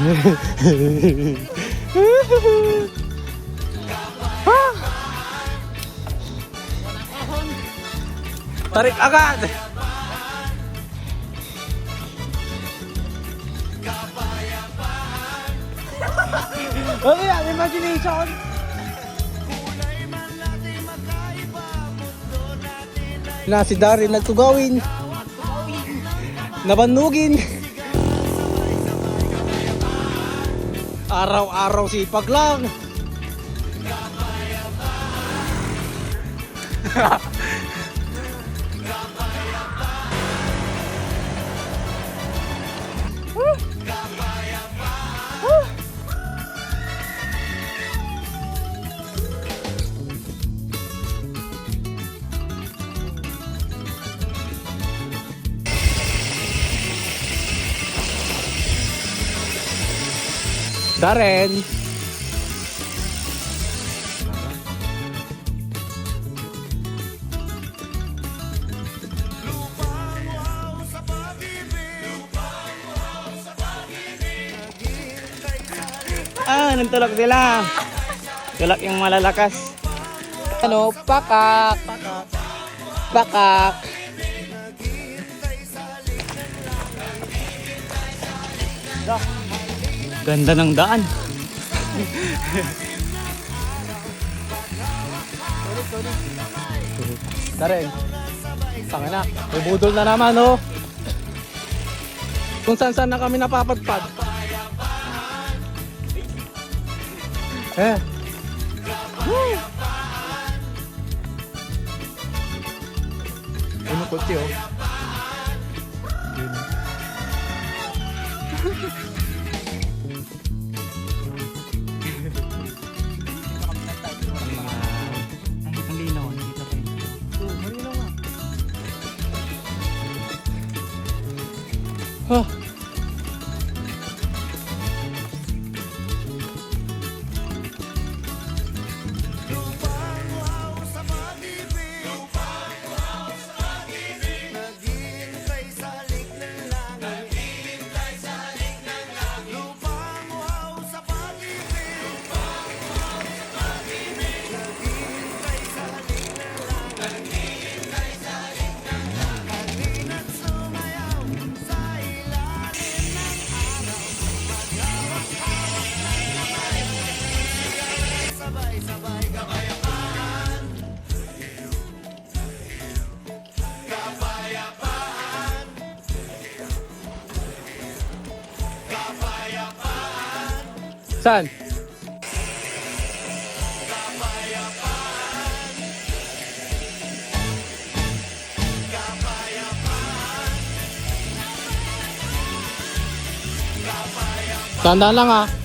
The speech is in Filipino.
Tarik agad. Okay, ang imagination. Na si Darin nagtugawin. Nabanugin. Araw-araw sipag lang. Darren. Nagtulak sila. Tulak yung malalakas. Ano? Pakak. Pakak. Ganda ng daan. Dareng. Tanga na. May budol na naman, oh. Kung saan na kami napapadpad. Ano kotse, oh. Ang linaw, nakita pa yun. Marinaw nga. Saan? Tandaan lang, ah.